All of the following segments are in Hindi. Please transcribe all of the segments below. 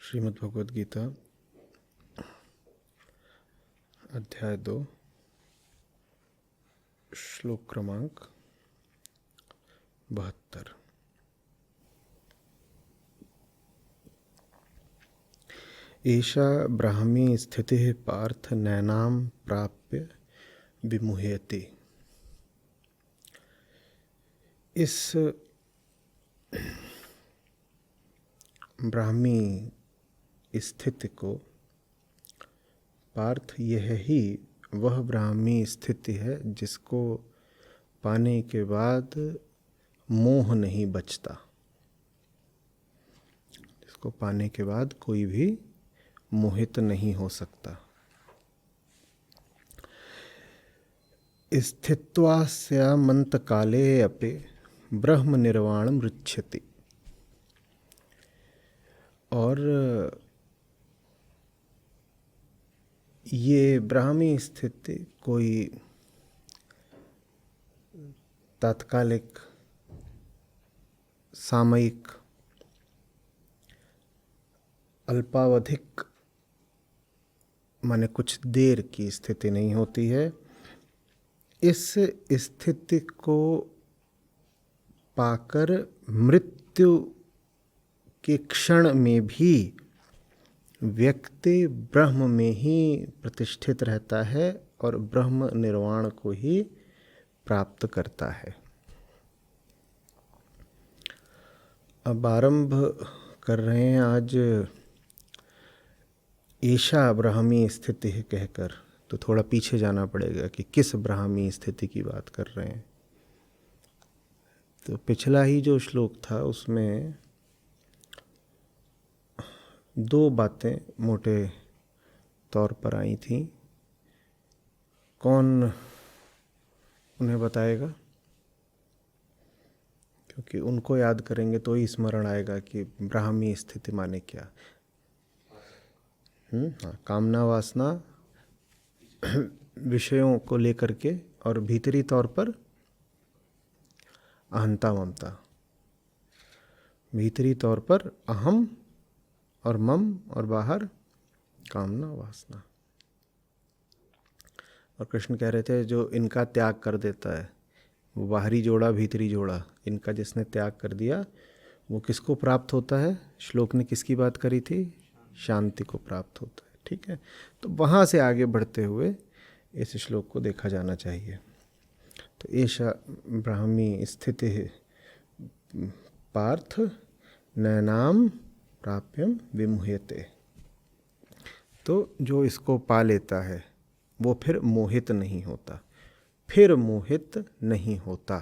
श्रीमद् भगवद गीता अध्याय 2 श्लोक क्रमांक 72। एषा ब्राह्मी स्थितिः पार्थ नैनां प्राप्य विमुह्यते। इस ब्राह्मी स्थिति को पार्थ, यह ही वह ब्राह्मी स्थिति है जिसको पाने के बाद मोह नहीं बचता, जिसको पाने के बाद कोई भी मोहित नहीं हो सकता। स्थित्वास्यामन्त काले अपि ब्रह्म निर्वाणम ऋच्छति। और ये ब्राह्मी स्थिति कोई तात्कालिक, सामयिक, अल्पावधिक माने कुछ देर की स्थिति नहीं होती है। इस स्थिति को पाकर मृत्यु के क्षण में भी व्यक्ति ब्रह्म में ही प्रतिष्ठित रहता है और ब्रह्म निर्वाण को ही प्राप्त करता है। अब आरंभ कर रहे हैं आज ऐशा ब्राह्मी स्थिति है कहकर, तो थोड़ा पीछे जाना पड़ेगा कि किस ब्राह्मी स्थिति की बात कर रहे हैं। तो पिछला ही जो श्लोक था उसमें दो बातें मोटे तौर पर आई थी। कौन उन्हें बताएगा? क्योंकि उनको याद करेंगे तो ही स्मरण आएगा कि ब्राह्मी स्थिति माने क्या। हाँ, कामना वासना विषयों को लेकर के और भीतरी तौर पर अहंता ममता, भीतरी तौर पर अहम और मम और बाहर कामना वासना। और कृष्ण कह रहे थे जो इनका त्याग कर देता है, वो बाहरी जोड़ा भीतरी जोड़ा, इनका जिसने त्याग कर दिया वो किसको प्राप्त होता है? श्लोक ने किसकी बात करी थी? शांति को प्राप्त होता है। ठीक है, तो वहाँ से आगे बढ़ते हुए इस श्लोक को देखा जाना चाहिए। तो एषा ब्राह्मी स्थिति है पार्थ नैनाम प्राप्यम विमुह्यते। तो जो इसको पा लेता है वो फिर मोहित नहीं होता, फिर मोहित नहीं होता।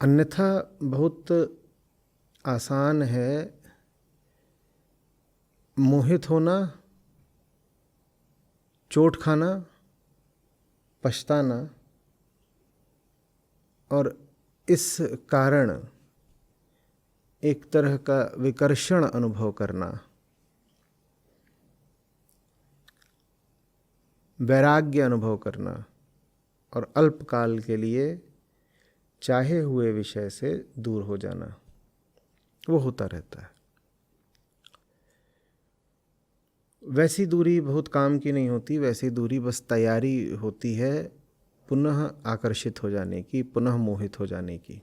अन्यथा बहुत आसान है मोहित होना, चोट खाना, पछताना और इस कारण एक तरह का विकर्षण अनुभव करना, वैराग्य अनुभव करना और अल्पकाल के लिए चाहे हुए विषय से दूर हो जाना, वो होता रहता है। वैसी दूरी बहुत काम की नहीं होती, वैसी दूरी बस तैयारी होती है पुनः आकर्षित हो जाने की, पुनः मोहित हो जाने की।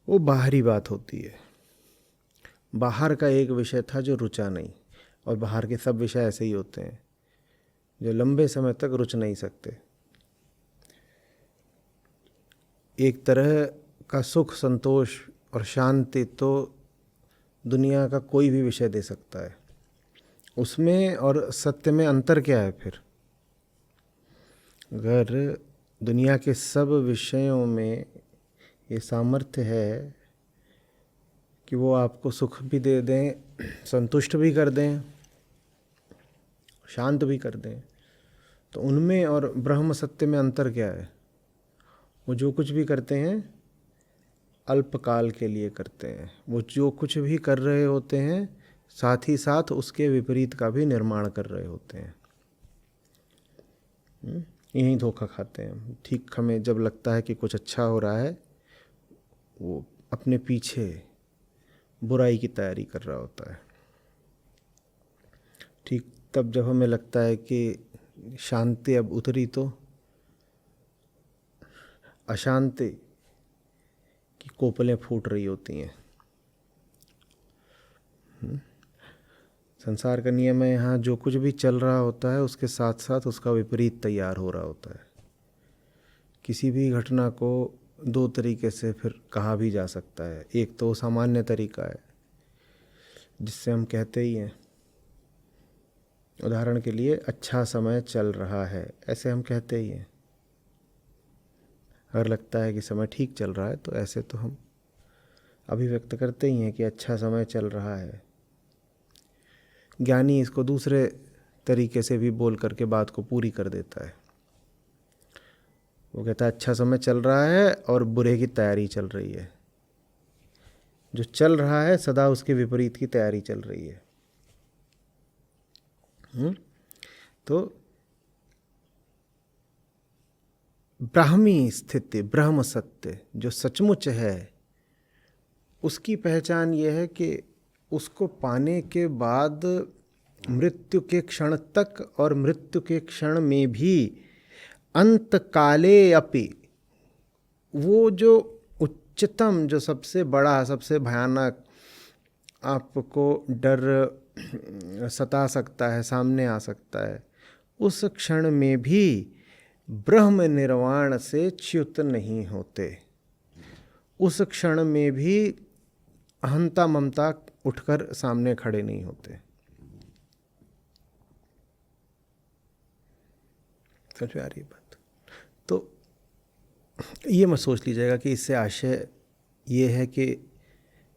वो बाहरी बात होती है। बाहर का एक विषय था जो रुचा नहीं, और बाहर के सब विषय ऐसे ही होते हैं जो लंबे समय तक रुच नहीं सकते। एक तरह का सुख, संतोष और शांति तो दुनिया का कोई भी विषय दे सकता है। उसमें और सत्य में अंतर क्या है फिर? अगर दुनिया के सब विषयों में ये सामर्थ्य है कि वो आपको सुख भी दे दें, संतुष्ट भी कर दें, शांत भी कर दें, तो उनमें और ब्रह्म सत्य में अंतर क्या है? वो जो कुछ भी करते हैं अल्पकाल के लिए करते हैं। वो जो कुछ भी कर रहे होते हैं साथ ही साथ उसके विपरीत का भी निर्माण कर रहे होते हैं। यहीं धोखा खाते हैं। ठीक हमें जब लगता है कि कुछ अच्छा हो रहा है, वो अपने पीछे बुराई की तैयारी कर रहा होता है। ठीक तब जब हमें लगता है कि शांति अब उतरी तो अशांति की कोपलें फूट रही होती हैं। संसार का नियम है, यहाँ जो कुछ भी चल रहा होता है उसके साथ साथ उसका विपरीत तैयार हो रहा होता है। किसी भी घटना को दो तरीके से फिर कहा भी जा सकता है। एक तो सामान्य तरीका है जिससे हम कहते ही हैं, उदाहरण के लिए अच्छा समय चल रहा है, ऐसे हम कहते ही हैं। अगर लगता है कि समय ठीक चल रहा है तो ऐसे तो हम अभिव्यक्त करते ही हैं कि अच्छा समय चल रहा है। ज्ञानी इसको दूसरे तरीके से भी बोल करके बात को पूरी कर देता है। वो कहता है अच्छा समय चल रहा है और बुरे की तैयारी चल रही है। जो चल रहा है सदा उसके विपरीत की तैयारी चल रही है। तो ब्राह्मी स्थिति, ब्रह्म सत्य जो सचमुच है, उसकी पहचान ये है कि उसको पाने के बाद मृत्यु के क्षण तक और मृत्यु के क्षण में भी अंत काले अपि वो जो उच्चतम, जो सबसे बड़ा, सबसे भयानक आपको डर सता सकता है, सामने आ सकता है, उस क्षण में भी ब्रह्म निर्वाण से च्युत नहीं होते। उस क्षण में भी अहंता ममता उठकर सामने खड़े नहीं होते। समझ में आ रही है बात? तो ये मत सोच लीजिएगा कि इससे आशय ये है कि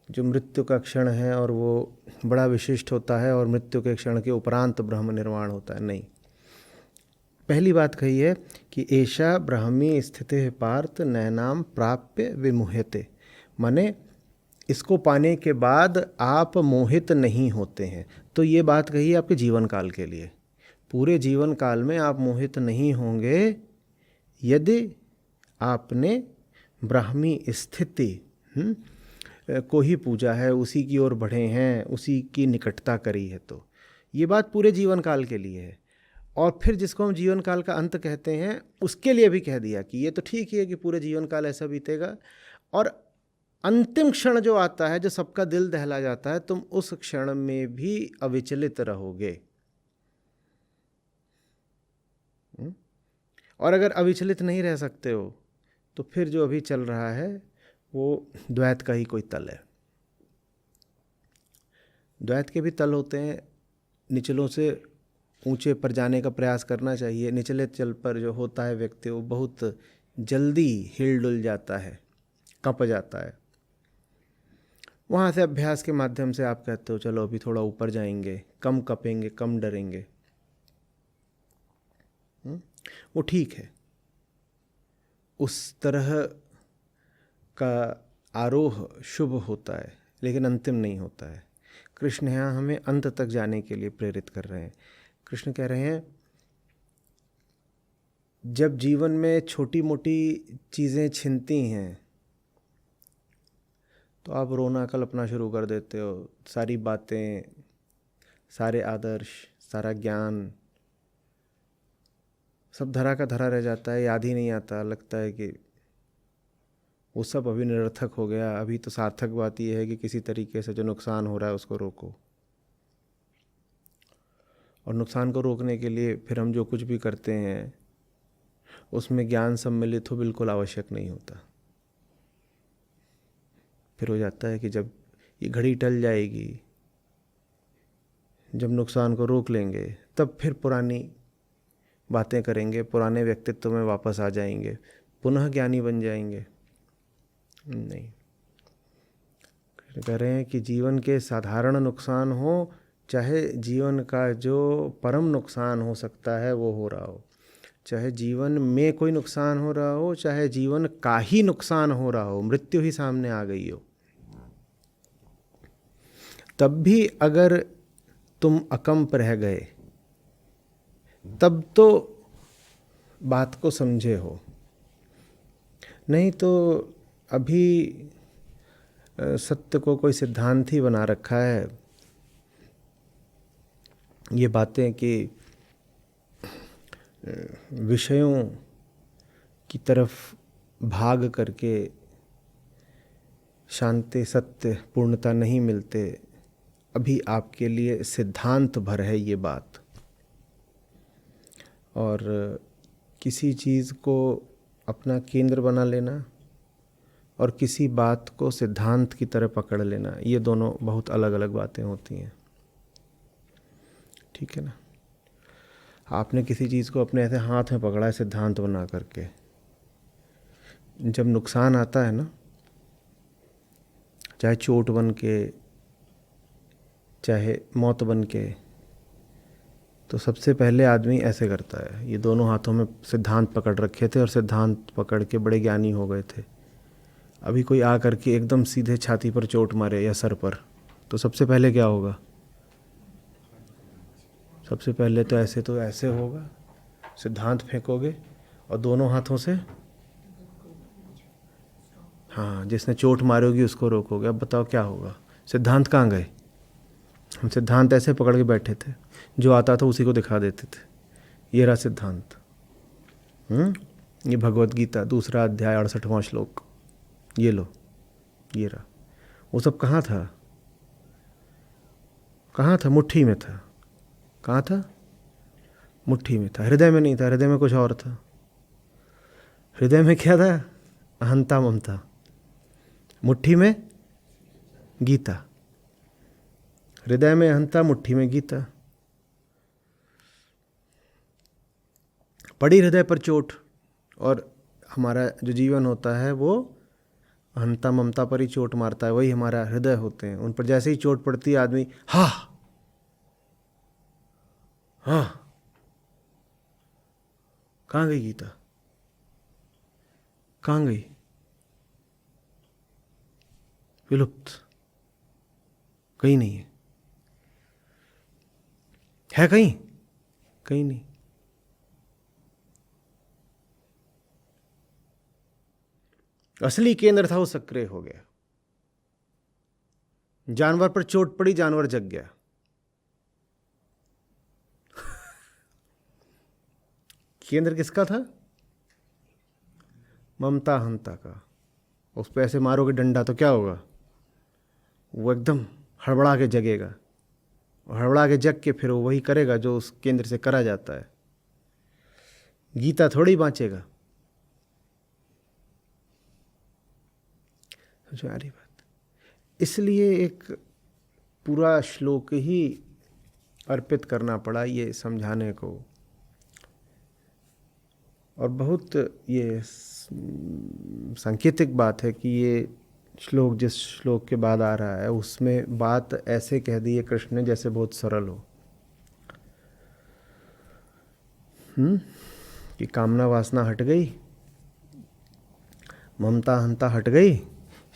जो मृत्यु का क्षण है और वो बड़ा विशिष्ट होता है और मृत्यु के क्षण के उपरांत ब्रह्म निर्वाण होता है। नहीं, पहली बात कही है कि एषा ब्राह्मी स्थिति पार्थ नैनाम प्राप्य विमुह्यते, माने इसको पाने के बाद आप मोहित नहीं होते हैं। तो ये बात कही है आपके जीवन काल के लिए। पूरे जीवन काल में आप मोहित नहीं होंगे यदि आपने ब्राह्मी स्थिति को ही पूजा है, उसी की ओर बढ़े हैं, उसी की निकटता करी है। तो ये बात पूरे जीवन काल के लिए है। और फिर जिसको हम जीवन काल का अंत कहते हैं उसके लिए भी कह दिया कि ये तो ठीक ही है कि पूरे जीवन काल ऐसा बीतेगा, और अंतिम क्षण जो आता है, जो सबका दिल दहला जाता है, तुम उस क्षण में भी अविचलित रहोगे। और अगर अविचलित नहीं रह सकते हो तो फिर जो अभी चल रहा है वो द्वैत का ही कोई तल है। द्वैत के भी तल होते हैं। निचलों से ऊंचे पर जाने का प्रयास करना चाहिए। निचले तल पर जो होता है व्यक्ति, वो बहुत जल्दी हिल डुल जाता है, कंप जाता है। वहाँ से अभ्यास के माध्यम से आप कहते हो चलो अभी थोड़ा ऊपर जाएंगे, कम कपेंगे, कम डरेंगे, वो ठीक है। उस तरह का आरोह शुभ होता है, लेकिन अंतिम नहीं होता है। कृष्ण यहाँ हमें अंत तक जाने के लिए प्रेरित कर रहे हैं। कृष्ण कह रहे हैं जब जीवन में छोटी मोटी चीज़ें छिनती हैं तो आप रोना कल्पना शुरू कर देते हो। सारी बातें, सारे आदर्श, सारा ज्ञान सब धरा का धरा रह जाता है, याद ही नहीं आता। लगता है कि वो सब अभी निरर्थक हो गया। अभी तो सार्थक बात यह है कि किसी तरीके से जो नुकसान हो रहा है उसको रोको। और नुकसान को रोकने के लिए फिर हम जो कुछ भी करते हैं उसमें ज्ञान सम्मिलित हो बिल्कुल आवश्यक नहीं होता। फिर हो जाता है कि जब ये घड़ी टल जाएगी, जब नुकसान को रोक लेंगे, तब फिर पुरानी बातें करेंगे, पुराने व्यक्तित्व में वापस आ जाएंगे, पुनः ज्ञानी बन जाएंगे। नहीं, कह रहे हैं कि जीवन के साधारण नुकसान हो, चाहे जीवन का जो परम नुकसान हो सकता है वो हो रहा हो, चाहे जीवन में कोई नुकसान हो रहा हो, चाहे जीवन का ही नुकसान हो रहा हो, मृत्यु ही सामने आ गई हो, तब भी अगर तुम अकंप रह गए तब तो बात को समझे हो। नहीं तो अभी सत्य को कोई सिद्धांत ही बना रखा है। ये बातें कि विषयों की तरफ भाग करके शांति सत्य पूर्णता नहीं मिलते, अभी आपके लिए सिद्धांत भर है ये बात। और किसी चीज़ को अपना केंद्र बना लेना और किसी बात को सिद्धांत की तरह पकड़ लेना, ये दोनों बहुत अलग अलग बातें होती हैं। ठीक है ना। आपने किसी चीज़ को अपने ऐसे हाथ में पकड़ा है सिद्धांत बना करके, जब नुकसान आता है ना, चाहे चोट बन के चाहे मौत बन के, तो सबसे पहले आदमी ऐसे करता है। ये दोनों हाथों में सिद्धांत पकड़ रखे थे और सिद्धांत पकड़ के बड़े ज्ञानी हो गए थे। अभी कोई आ करके एकदम सीधे छाती पर चोट मारे या सर पर, तो सबसे पहले क्या होगा? सबसे पहले तो ऐसे होगा, सिद्धांत फेंकोगे और दोनों हाथों से, हाँ, जिसने चोट मारी होगी उसको रोकोगे। अब बताओ क्या होगा? सिद्धांत कहाँ गए? हम सिद्धांत ऐसे पकड़ के बैठे थे, जो आता था उसी को दिखा देते थे। ये रहा सिद्धांत। ये भगवत गीता 2 अध्याय 68वां श्लोक, ये लो, ये रहा। वो सब कहाँ था? कहाँ था? मुट्ठी में था। कहाँ था? मुट्ठी में था, हृदय में नहीं था। हृदय में कुछ और था। हृदय में क्या था? अहंता ममता। मुट्ठी में गीता। हृदय में अहंता, मुट्ठी में गीता। पड़ी हृदय पर चोट, और हमारा जो जीवन होता है वो अहंता ममता पर ही चोट मारता है। वही हमारा हृदय होते हैं। उन पर जैसे ही चोट पड़ती है आदमी हाँ हाँ, कहाँ गई गीता? कहाँ गई? विलुप्त, कहीं नहीं है कहीं? कहीं नहीं। असली केंद्र था वो सक्रिय हो गया। जानवर पर चोट पड़ी, जानवर जग गया। केंद्र किसका था? ममता हंता का। उस पर ऐसे मारोगे डंडा तो क्या होगा? वो एकदम हड़बड़ा के जगेगा, और हड़बड़ा के जग के फिर वो वही करेगा जो उस केंद्र से करा जाता है। गीता थोड़ी बाँचेगा। समझ आ रही बात? इसलिए एक पूरा श्लोक ही अर्पित करना पड़ा ये समझाने को। और बहुत ये सांकेतिक बात है कि ये श्लोक जिस श्लोक के बाद आ रहा है उसमें बात ऐसे कह दी है कृष्ण ने जैसे बहुत सरल हो। कि कामना वासना हट गई, ममता हंता हट गई,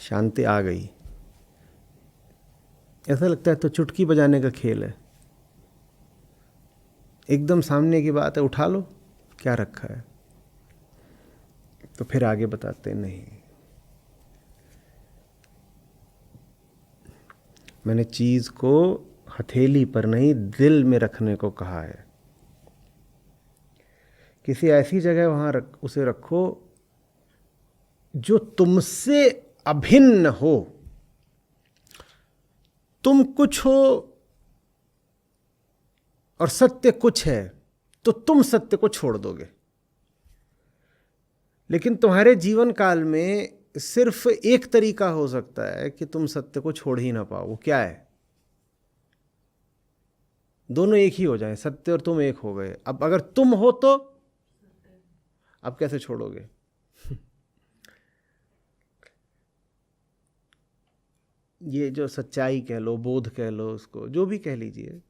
शांति आ गई। ऐसा लगता है तो चुटकी बजाने का खेल है। एकदम सामने की बात है, उठा लो, क्या रखा है? तो फिर आगे बताते नहीं, मैंने चीज को हथेली पर नहीं दिल में रखने को कहा है। किसी ऐसी जगह वहां उसे रखो जो तुमसे अभिन्न हो। तुम कुछ हो और सत्य कुछ है, तो तुम सत्य को छोड़ दोगे। लेकिन तुम्हारे जीवन काल में सिर्फ एक तरीका हो सकता है कि तुम सत्य को छोड़ ही ना पाओ। वो क्या है? दोनों एक ही हो जाए, सत्य और तुम एक हो गए। अब अगर तुम हो तो अब कैसे छोड़ोगे? ये जो सच्चाई कह लो, बोध कह लो, उसको जो भी कह लीजिए,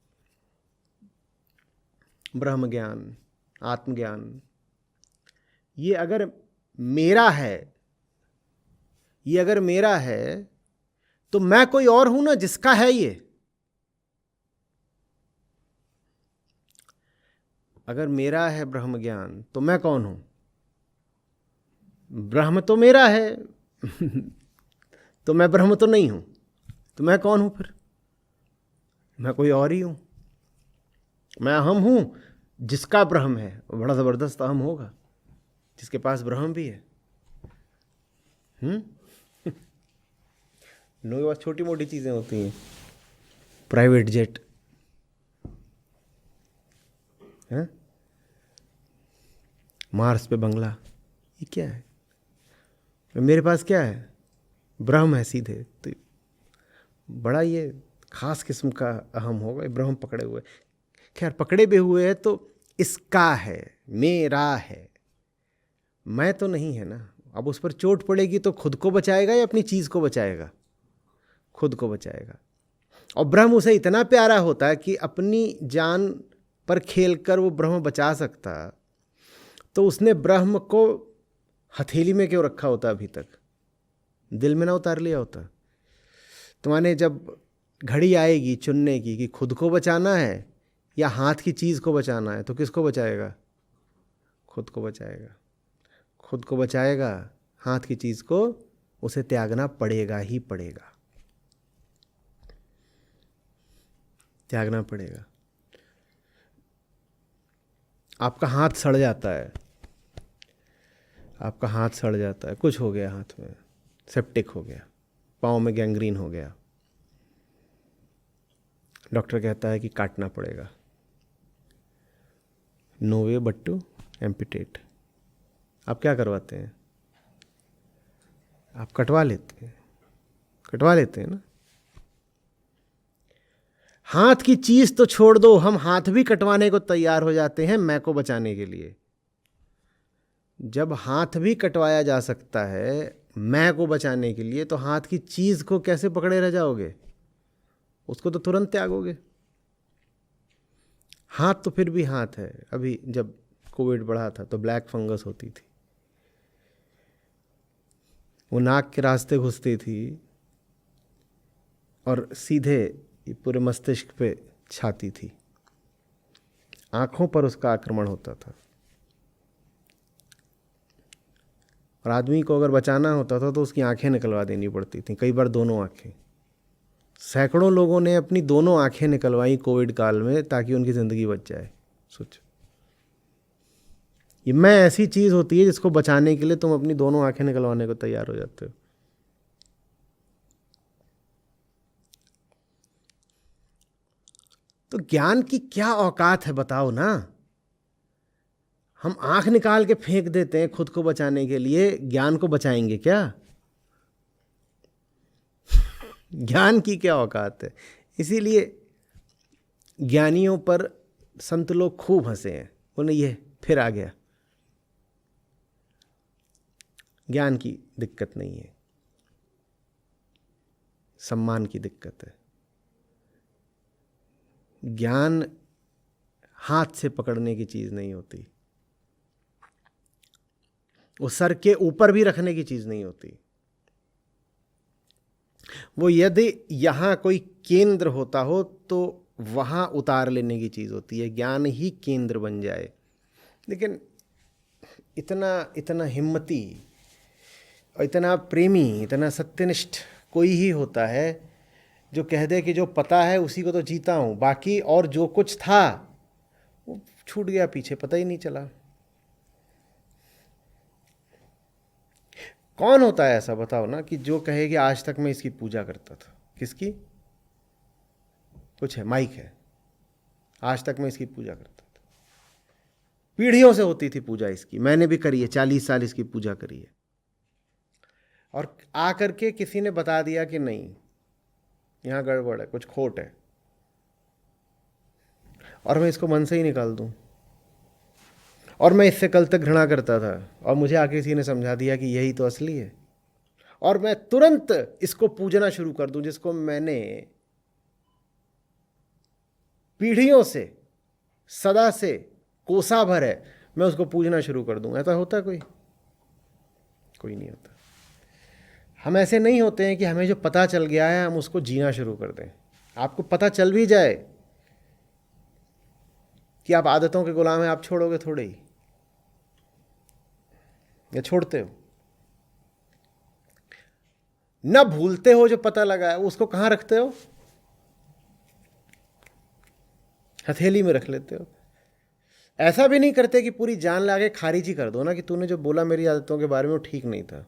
ब्रह्म ज्ञान, आत्मज्ञान, ये अगर मेरा है, ये अगर मेरा है तो मैं कोई और हूं ना जिसका है ये। अगर मेरा है ब्रह्म ज्ञान तो मैं कौन हूं? ब्रह्म तो मेरा है। तो मैं ब्रह्म तो नहीं हूँ, तो मैं कौन हूँ फिर? मैं कोई और ही हूँ। मैं अहम हूँ, जिसका ब्रह्म है वो बड़ा ज़बरदस्त अहम होगा, जिसके पास ब्रह्म भी है। लोगों के पास छोटी मोटी चीज़ें होती हैं, प्राइवेट जेट है, मार्स पे बंगला, ये क्या है? मेरे पास क्या है? ब्रह्म है सीधे। तो बड़ा ये खास किस्म का अहम होगा, ब्रह्म पकड़े हुए। खैर, पकड़े भी हुए है तो इसका है, मेरा है, मैं तो नहीं है ना। अब उस पर चोट पड़ेगी तो खुद को बचाएगा या अपनी चीज़ को बचाएगा? खुद को बचाएगा। और ब्रह्म उसे इतना प्यारा होता है कि अपनी जान पर खेलकर वो ब्रह्म बचा सकता, तो उसने ब्रह्म को हथेली में क्यों रखा होता? अभी तक दिल में ना उतार लिया होता? तुम्हारे जब घड़ी आएगी चुनने की कि खुद को बचाना है या हाथ की चीज़ को बचाना है, तो किसको बचाएगा? खुद को बचाएगा। खुद को बचाएगा, हाथ की चीज़ को उसे त्यागना पड़ेगा ही पड़ेगा, त्यागना पड़ेगा। आपका हाथ सड़ जाता है, आपका हाथ सड़ जाता है, कुछ हो गया हाथ में, सेप्टिक हो गया, पाँव में गैंग्रीन हो गया, डॉक्टर कहता है कि काटना पड़ेगा। No way but to amputate. आप क्या करवाते हैं? आप कटवा लेते हैं, कटवा लेते हैं ना। हाथ की चीज तो छोड़ दो, हम हाथ भी कटवाने को तैयार हो जाते हैं मैं को बचाने के लिए। जब हाथ भी कटवाया जा सकता है मैं को बचाने के लिए, तो हाथ की चीज को कैसे पकड़े रह जाओगे? उसको तो तुरंत त्यागोगे। हाथ तो फिर भी हाथ है। अभी जब कोविड बढ़ा था तो ब्लैक फंगस होती थी, वो नाक के रास्ते घुसती थी और सीधे पूरे मस्तिष्क पे छाती थी, आंखों पर उसका आक्रमण होता था। और आदमी को अगर बचाना होता था तो उसकी आंखें निकलवा देनी पड़ती थी, कई बार दोनों आंखें। सैकड़ों लोगों ने अपनी दोनों आंखें निकलवाई कोविड काल में ताकि उनकी ज़िंदगी बच जाए। सोचो, ये मैं ऐसी चीज़ होती है जिसको बचाने के लिए तुम अपनी दोनों आंखें निकलवाने को तैयार हो जाते हो। तो ज्ञान की क्या औकात है बताओ ना? हम आंख निकाल के फेंक देते हैं खुद को बचाने के लिए, ज्ञान को बचाएंगे क्या? ज्ञान की क्या औकात है? इसीलिए ज्ञानियों पर संत लोग खूब हंसे हैं, बोले ये फिर आ गया। ज्ञान की दिक्कत नहीं है, सम्मान की दिक्कत है। ज्ञान हाथ से पकड़ने की चीज नहीं होती, वो सर के ऊपर भी रखने की चीज नहीं होती। वो यदि यहां कोई केंद्र होता हो तो वहां उतार लेने की चीज होती है, ज्ञान ही केंद्र बन जाए। लेकिन इतना इतना हिम्मती और इतना प्रेमी, इतना सत्यनिष्ठ कोई ही होता है जो कह दे कि जो पता है उसी को तो जीता हूं, बाकी और जो कुछ था वो छूट गया पीछे, पता ही नहीं चला। कौन होता है ऐसा बताओ ना कि जो कहे कि आज तक मैं इसकी पूजा करता था? किसकी? कुछ है, माइक है, आज तक मैं इसकी पूजा करता था, पीढ़ियों से होती थी पूजा इसकी, मैंने भी करी है, 40 साल इसकी पूजा करी है। और आकर के किसी ने बता दिया कि नहीं, यहां गड़बड़ है, कुछ खोट है, और मैं इसको मन से ही निकाल दूं, और मैं इससे कल तक घृणा करता था और मुझे आके किसी ने समझा दिया कि यही तो असली है, और मैं तुरंत इसको पूजना शुरू कर दूं जिसको मैंने पीढ़ियों से, सदा से, कोसा भर है, मैं उसको पूजना शुरू कर दूं। ऐसा होता कोई? कोई नहीं होता। हम ऐसे नहीं होते हैं कि हमें जो पता चल गया है हम उसको जीना शुरू कर दें। आपको पता चल भी जाए कि आप आदतों के गुलाम हैं, आप छोड़ोगे थोड़े ही, या छोड़ते हो? न भूलते हो जो पता लगा है, उसको कहाँ रखते हो? हथेली में रख लेते हो। ऐसा भी नहीं करते कि पूरी जान लगा के खारिज ही कर दो ना, कि तूने जो बोला मेरी आदतों के बारे में वो ठीक नहीं था।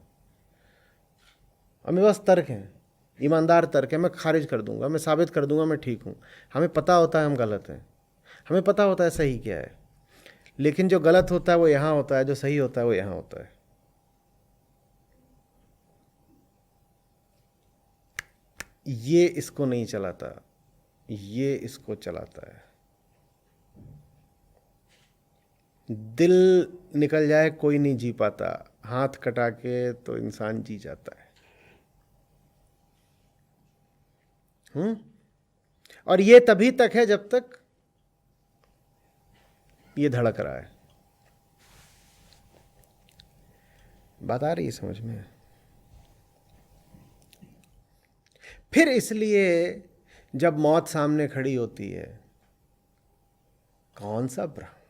हमें बस तर्क है, ईमानदार तर्क है, मैं खारिज कर दूंगा, मैं साबित कर दूंगा मैं ठीक हूँ। हमें पता होता है हम गलत हैं, हमें पता होता है सही क्या है, लेकिन जो गलत होता है वो यहाँ होता है, जो सही होता है वो यहाँ होता है। ये इसको नहीं चलाता, ये इसको चलाता है। दिल निकल जाए कोई नहीं जी पाता, हाथ कटा के तो इंसान जी जाता है। और ये तभी तक है जब तक ये धड़क रहा है। बात आ रही है समझ में? फिर इसलिए जब मौत सामने खड़ी होती है, कौन सा भ्रम,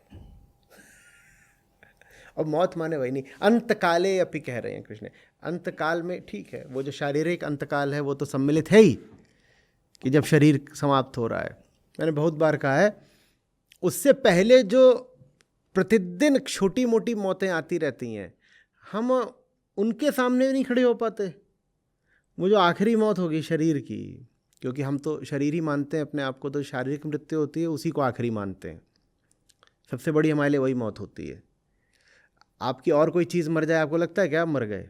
और मौत माने वही नहीं, अंतकाले अपि कह रहे हैं कृष्ण। अंतकाल में ठीक है, वो जो शारीरिक अंतकाल है वो तो सम्मिलित है ही, कि जब शरीर समाप्त हो रहा है। मैंने बहुत बार कहा है, उससे पहले जो प्रतिदिन छोटी मोटी मौतें आती रहती हैं, हम उनके सामने नहीं खड़े हो पाते। वो जो आखिरी मौत होगी शरीर की, क्योंकि हम तो शरीर ही मानते हैं अपने आप को, तो शारीरिक मृत्यु होती है उसी को आखिरी मानते हैं। सबसे बड़ी हमारे लिए वही मौत होती है। आपकी और कोई चीज़ मर जाए, आपको लगता है क्या आप मर गए?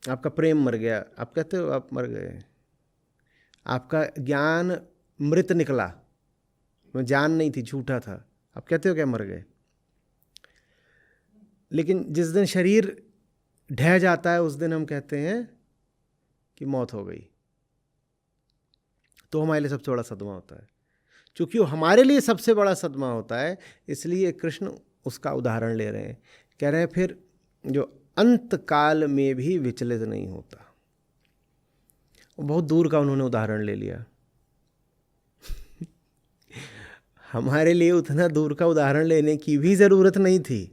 आपका प्रेम मर गया, आप कहते हो आप मर गए। आपका ज्ञान मृत निकला, वो जान नहीं थी, झूठा था, आप कहते हो क्या मर गए। लेकिन जिस दिन शरीर ढह जाता है उस दिन हम कहते हैं कि मौत हो गई। तो हमारे लिए सबसे बड़ा सदमा होता है। चूँकि वो हमारे लिए सबसे बड़ा सदमा होता है, इसलिए कृष्ण उसका उदाहरण ले रहे हैं। कह रहे हैं फिर जो अंत काल में भी विचलित नहीं होता। बहुत दूर का उन्होंने उदाहरण ले लिया। हमारे लिए उतना दूर का उदाहरण लेने की भी ज़रूरत नहीं थी।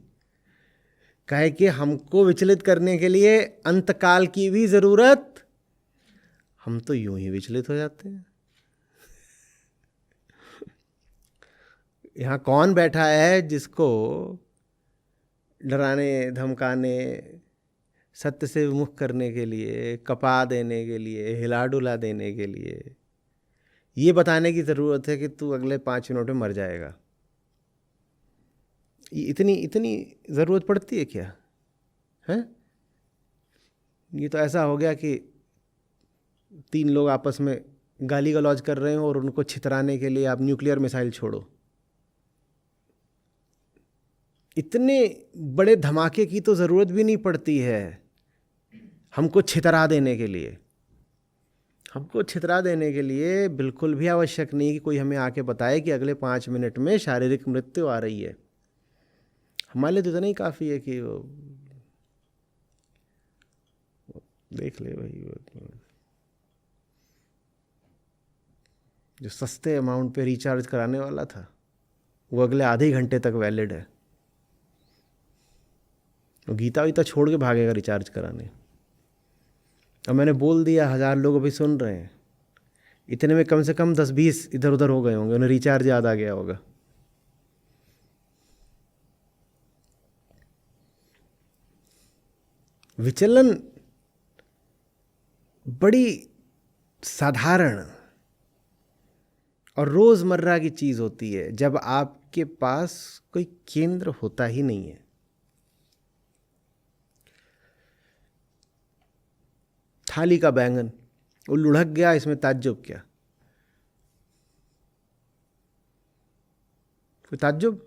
कहे कि हमको विचलित करने के लिए अंतकाल की भी ज़रूरत, हम तो यूं ही विचलित हो जाते हैं। यहाँ कौन बैठा है जिसको डराने धमकाने, सत्य से विमुख करने के लिए, कपा देने के लिए, हिला डुला देने के लिए ये बताने की ज़रूरत है कि तू अगले 5 मिनट में मर जाएगा? इतनी इतनी ज़रूरत पड़ती है क्या? है ये तो ऐसा हो गया कि 3 लोग आपस में गाली गलौज कर रहे हो और उनको छितराने के लिए आप न्यूक्लियर मिसाइल छोड़ो। इतने बड़े धमाके की तो ज़रूरत भी नहीं पड़ती है हमको छितरा देने के लिए। हमको छितरा देने के लिए बिल्कुल भी आवश्यक नहीं कि कोई हमें आके बताए कि अगले 5 मिनट में शारीरिक मृत्यु आ रही है। हमारे लिए तो इतना ही काफ़ी है कि वो देख ले भाई, जो सस्ते अमाउंट पे रिचार्ज कराने वाला था वो अगले आधे घंटे तक वैलिड है। वो गीता वीता छोड़ के भागेगा रिचार्ज कराने। अब मैंने बोल दिया, 1000 लोग अभी सुन रहे हैं, इतने में कम से कम 10-20 इधर उधर हो गए होंगे, उन्हें रिचार्ज याद आ गया होगा। विचलन बड़ी साधारण और रोज़मर्रा की चीज़ होती है जब आपके पास कोई केंद्र होता ही नहीं है। थाली का बैंगन वो लुढ़क गया, इसमें ताज्जुब क्या? कोई ताज्जुब?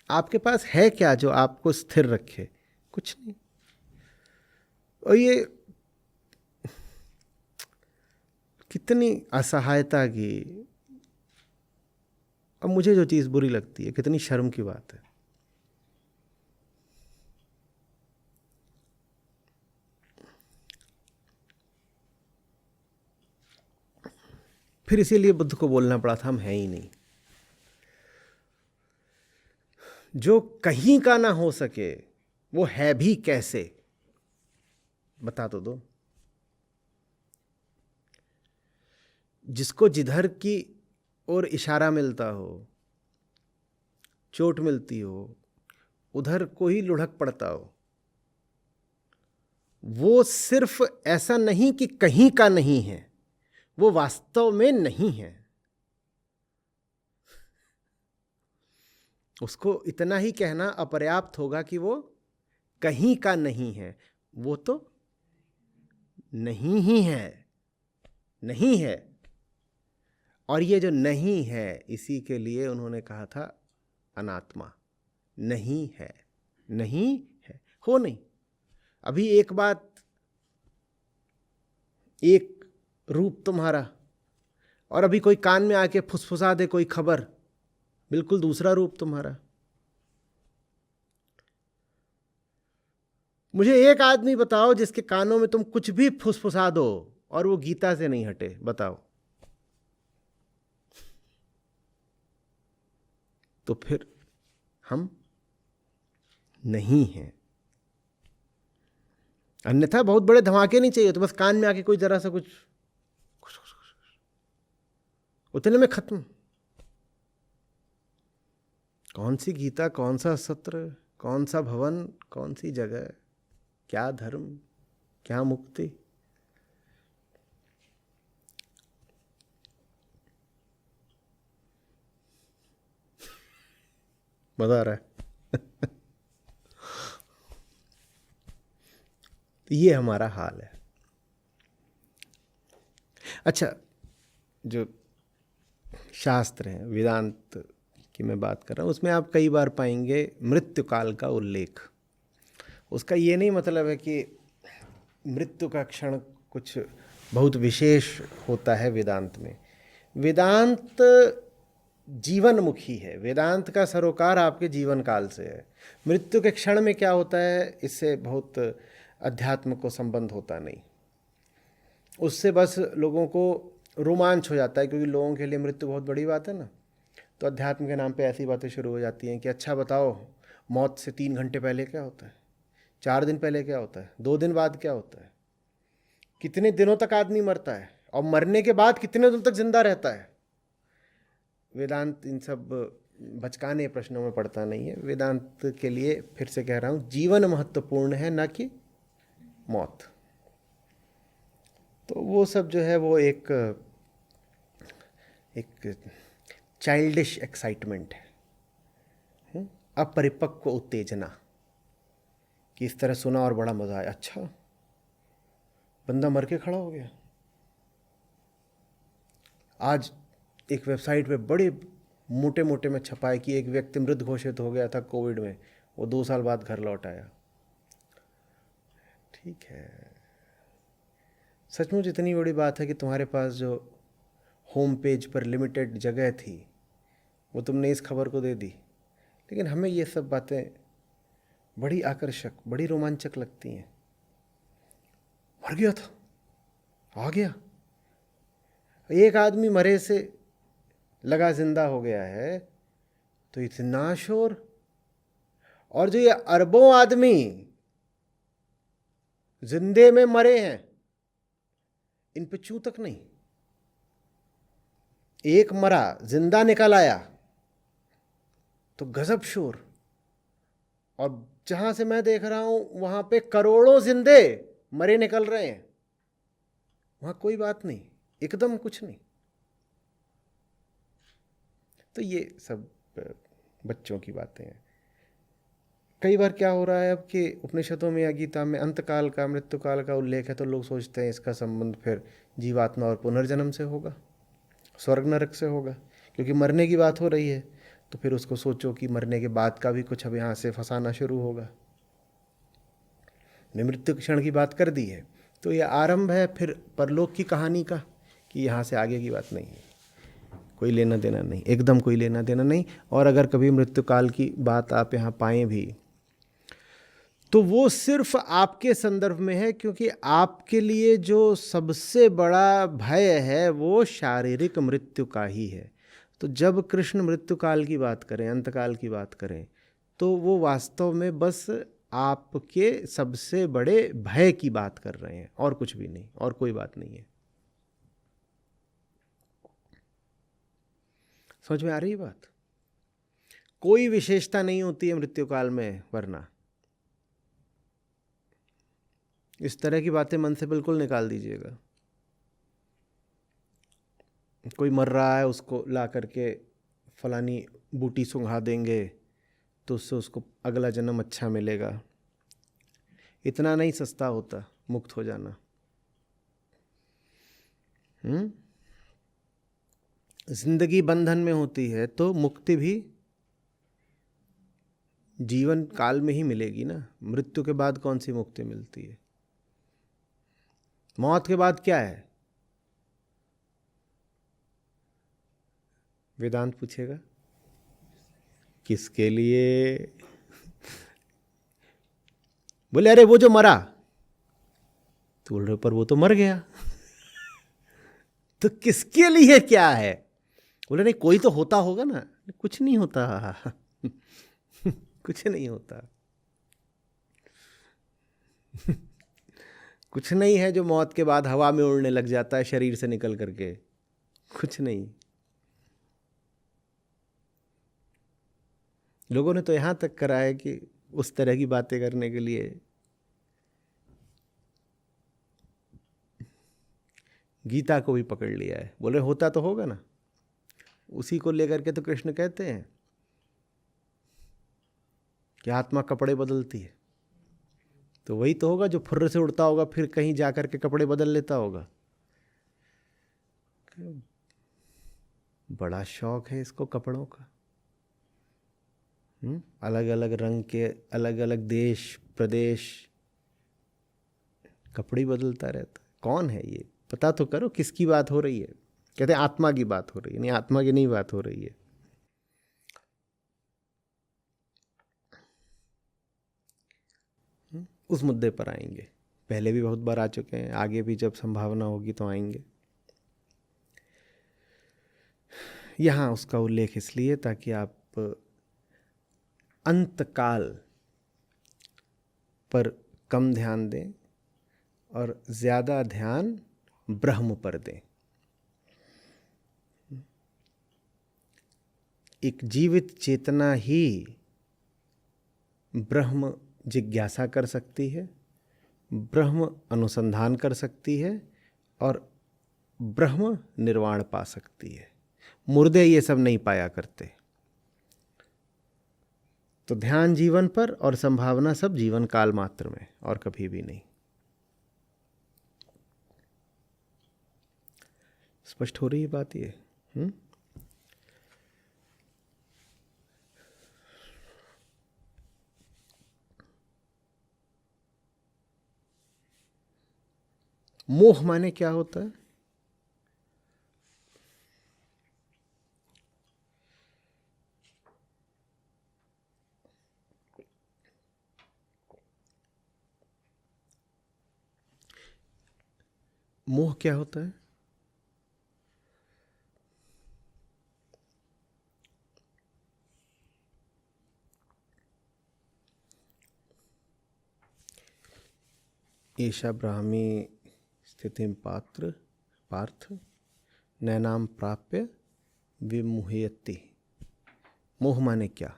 आपके पास है क्या जो आपको स्थिर रखे? कुछ नहीं। और ये कितनी असहायता की, अब मुझे जो चीज़ बुरी लगती है, कितनी शर्म की बात है। फिर इसीलिए बुद्ध को बोलना पड़ा था हम हैं ही नहीं। जो कहीं का ना हो सके वो है भी कैसे, बता तो दो। जिसको जिधर की ओर इशारा मिलता हो, चोट मिलती हो, उधर को ही लुढ़क पड़ता हो, वो सिर्फ ऐसा नहीं कि कहीं का नहीं है, वो वास्तव में नहीं है। उसको इतना ही कहना अपर्याप्त होगा कि वो कहीं का नहीं है, वो तो नहीं ही है, नहीं है। और ये जो नहीं है, इसी के लिए उन्होंने कहा था अनात्मा। नहीं है, नहीं है, हो नहीं। अभी एक बात, एक रूप तुम्हारा, और अभी कोई कान में आके फुसफुसा दे कोई खबर, बिल्कुल दूसरा रूप तुम्हारा। मुझे एक आदमी बताओ जिसके कानों में तुम कुछ भी फुसफुसा दो और वो गीता से नहीं हटे, बताओ। तो फिर हम नहीं हैं। अन्यथा बहुत बड़े धमाके नहीं चाहिए, तो बस कान में आके कोई जरा सा कुछ, उतने में खत्म। कौन सी गीता, कौन सा सत्र, कौन सा भवन, कौन सी जगह, क्या धर्म, क्या मुक्ति। मजा आ रहा है। ये हमारा हाल है। अच्छा, जो शास्त्र हैं, वेदांत की मैं बात कर रहा हूँ, उसमें आप कई बार पाएंगे मृत्यु काल का उल्लेख। उसका ये नहीं मतलब है कि मृत्यु का क्षण कुछ बहुत विशेष होता है वेदांत में। वेदांत जीवनमुखी है, वेदांत का सरोकार आपके जीवन काल से है। मृत्यु के क्षण में क्या होता है, इससे बहुत अध्यात्म को संबंध होता नहीं। उससे बस लोगों को रोमांच हो जाता है, क्योंकि लोगों के लिए मृत्यु बहुत बड़ी बात है ना। तो अध्यात्म के नाम पे ऐसी बातें शुरू हो जाती हैं कि अच्छा बताओ, मौत से 3 घंटे पहले क्या होता है, 4 दिन पहले क्या होता है, 2 दिन बाद क्या होता है, कितने दिनों तक आदमी मरता है, और मरने के बाद कितने दिनों तक जिंदा रहता है। वेदांत इन सब बचकाने प्रश्नों में पड़ता नहीं है। वेदांत के लिए फिर से कह रहा हूँ, जीवन महत्वपूर्ण है, ना कि मौत। तो वो सब जो है वो एक चाइल्डिश एक्साइटमेंट है, अपरिपक्व उत्तेजना, कि इस तरह सुना और बड़ा मज़ा आया, अच्छा बंदा मर के खड़ा हो गया। आज एक वेबसाइट पे बड़े मोटे मोटे में छपा है कि एक व्यक्ति मृत घोषित हो गया था कोविड में, वो 2 साल बाद घर लौट आया। ठीक है, सचमुच इतनी बड़ी बात है कि तुम्हारे पास जो होम पेज पर लिमिटेड जगह थी, वो तुमने इस खबर को दे दी। लेकिन हमें ये सब बातें बड़ी आकर्षक, बड़ी रोमांचक लगती हैं। मर गया था, आ गया। एक आदमी मरे से लगा जिंदा हो गया है, तो इतना शोर। और जो ये अरबों आदमी जिंदे में मरे हैं, इन पे चूं तक नहीं। एक मरा, जिंदा निकल आया, तो गजब शोर। और जहां से मैं देख रहा हूं, वहां पे करोड़ों जिंदे मरे निकल रहे हैं, वहां कोई बात नहीं, एकदम कुछ नहीं। तो ये सब बच्चों की बातें हैं। कई बार क्या हो रहा है अब कि उपनिषदों में या गीता में अंतकाल का, मृत्यु काल का उल्लेख है, तो लोग सोचते हैं इसका संबंध फिर जीवात्मा और पुनर्जन्म से होगा, स्वर्ग नरक से होगा, क्योंकि मरने की बात हो रही है। तो फिर उसको सोचो कि मरने के बाद का भी कुछ अब यहाँ से फंसाना शुरू होगा। ने मृत्यु क्षण की बात कर दी है, तो ये आरंभ है फिर परलोक की कहानी का, कि यहाँ से आगे की बात नहीं है, कोई लेना देना नहीं, एकदम कोई लेना देना नहीं। और अगर कभी मृत्यु काल की बात आप यहाँ पाएँ भी, तो वो सिर्फ आपके संदर्भ में है, क्योंकि आपके लिए जो सबसे बड़ा भय है वो शारीरिक मृत्यु का ही है। तो जब कृष्ण मृत्यु काल की बात करें, अंतकाल की बात करें, तो वो वास्तव में बस आपके सबसे बड़े भय की बात कर रहे हैं, और कुछ भी नहीं, और कोई बात नहीं है। समझ में आ रही है बात? कोई विशेषता नहीं होती है मृत्यु काल में, वरना इस तरह की बातें मन से बिल्कुल निकाल दीजिएगा। कोई मर रहा है, उसको ला करके फलानी बूटी सुंघा देंगे तो उससे उसको अगला जन्म अच्छा मिलेगा, इतना नहीं सस्ता होता मुक्त हो जाना। जिंदगी बंधन में होती है तो मुक्ति भी जीवन काल में ही मिलेगी ना। मृत्यु के बाद कौन सी मुक्ति मिलती है? मौत के बाद क्या है? वेदांत पूछेगा किसके लिए? बोले अरे वो जो मरा, तो बोल रहे पर वो तो मर गया। तो किसके लिए क्या है? बोले नहीं कोई तो होता होगा ना। कुछ नहीं होता। कुछ नहीं होता। कुछ नहीं है जो मौत के बाद हवा में उड़ने लग जाता है शरीर से निकल करके, कुछ नहीं। लोगों ने तो यहां तक करा है कि उस तरह की बातें करने के लिए गीता को भी पकड़ लिया है। बोले होता तो होगा ना, उसी को लेकर के तो कृष्ण कहते हैं कि आत्मा कपड़े बदलती है। तो वही तो होगा जो फुर्र से उड़ता होगा फिर कहीं जाकर के कपड़े बदल लेता होगा। बड़ा शौक है इसको कपड़ों का। अलग अलग रंग के, अलग अलग देश प्रदेश, कपड़े बदलता रहता है। कौन है ये? पता तो करो किसकी बात हो रही है। कहते हैं आत्मा की बात हो रही है। नहीं, आत्मा की नहीं बात हो रही है। उस मुद्दे पर आएंगे, पहले भी बहुत बार आ चुके हैं, आगे भी जब संभावना होगी तो आएंगे। यहाँ उसका उल्लेख इसलिए ताकि आप अंतकाल पर कम ध्यान दें और ज़्यादा ध्यान ब्रह्म पर दें। एक जीवित चेतना ही ब्रह्म जिज्ञासा कर सकती है, ब्रह्म अनुसंधान कर सकती है और ब्रह्म निर्वाण पा सकती है। मुर्दे ये सब नहीं पाया करते। तो ध्यान जीवन पर और संभावना सब जीवन काल मात्र में, और कभी भी नहीं। स्पष्ट हो रही है बात ये? मोह माने क्या होता है? मोह क्या होता है? ईशा ब्राह्मी स्थितिम पार्थ नैनाम प्राप्य विमुह्यति। मोह माने क्या?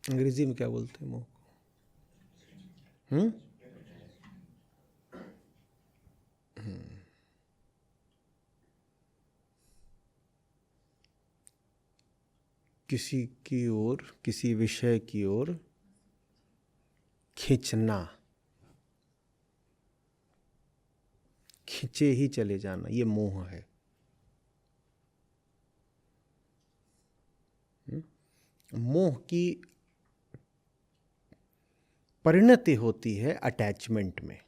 अंग्रेजी में क्या बोलते हैं मोह को? किसी की ओर, किसी विषय की ओर खींचना, खींचे ही चले जाना, ये मोह है। मोह की परिणति होती है अटैचमेंट में।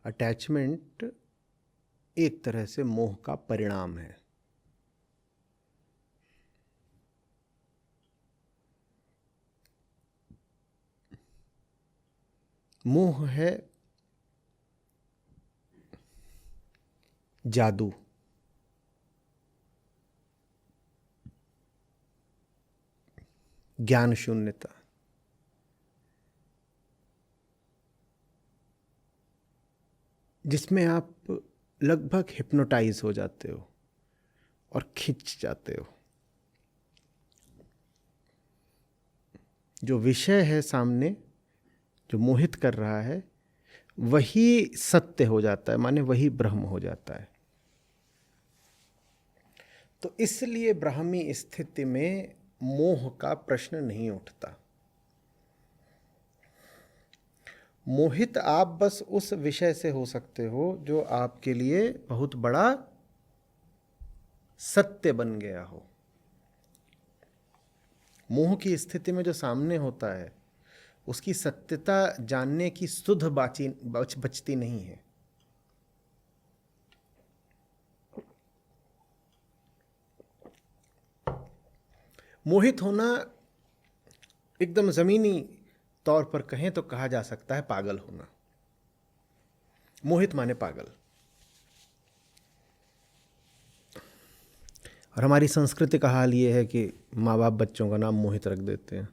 अटैचमेंट एक तरह से मोह का परिणाम है। मोह है जादू, ज्ञान शून्यता, जिसमें आप लगभग हिप्नोटाइज हो जाते हो और खिंच जाते हो। जो विषय है सामने, जो मोहित कर रहा है, वही सत्य हो जाता है, माने वही ब्रह्म हो जाता है। तो इसलिए ब्राह्मी स्थिति में मोह का प्रश्न नहीं उठता। मोहित आप बस उस विषय से हो सकते हो जो आपके लिए बहुत बड़ा सत्य बन गया हो। मोह की स्थिति में जो सामने होता है उसकी सत्यता जानने की सुध बचती नहीं है। मोहित होना एकदम जमीनी तौर पर कहें तो कहा जा सकता है पागल होना। मोहित माने पागल। और हमारी संस्कृति का हाल ये है कि माँ बाप बच्चों का नाम मोहित रख देते हैं।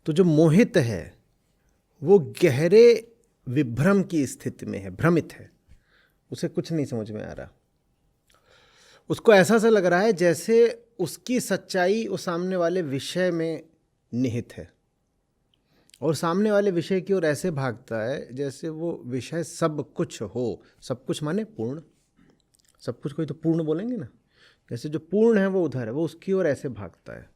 तो जो मोहित है वो गहरे विभ्रम की स्थिति में है, भ्रमित है, उसे कुछ नहीं समझ में आ रहा। उसको ऐसा सा लग रहा है जैसे उसकी सच्चाई उस सामने वाले विषय में निहित है, और सामने वाले विषय की ओर ऐसे भागता है जैसे वो विषय सब कुछ हो। सब कुछ माने पूर्ण, सब कुछ कोई तो पूर्ण बोलेंगे ना, जैसे जो पूर्ण है वो उधर है, वो उसकी ओर ऐसे भागता है।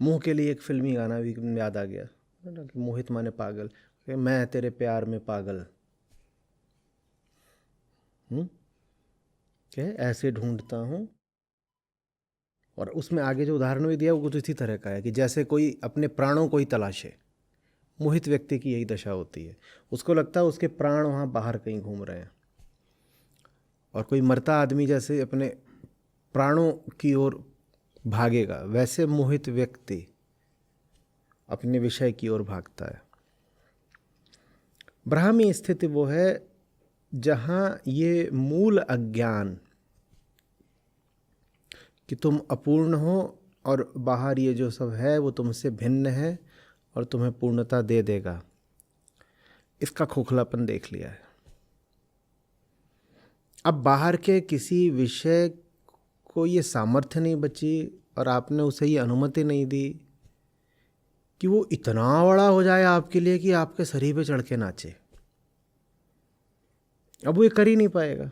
मोह के लिए एक फिल्मी गाना भी याद आ गया, मोहित माने पागल, मैं तेरे प्यार में पागल, क्या ऐसे ढूंढता हूं। और उसमें आगे जो उदाहरण भी दिया वो कुछ इसी तरह का है कि जैसे कोई अपने प्राणों को ही तलाशे। मोहित व्यक्ति की यही दशा होती है, उसको लगता है उसके प्राण वहाँ बाहर कहीं घूम रहे हैं। और कोई मरता आदमी जैसे अपने प्राणों की ओर भागेगा, वैसे मोहित व्यक्ति अपने विषय की ओर भागता है। ब्राह्मी स्थिति वो है जहाँ ये मूल अज्ञान कि तुम अपूर्ण हो और बाहर ये जो सब है वो तुमसे भिन्न है और तुम्हें पूर्णता दे देगा, इसका खोखलापन देख लिया है। अब बाहर के किसी विषय को ये सामर्थ्य नहीं बची और आपने उसे ये अनुमति नहीं दी कि वो इतना बड़ा हो जाए आपके लिए कि आपके शरीर पे चढ़ के नाचे। अब वो ये कर ही नहीं पाएगा।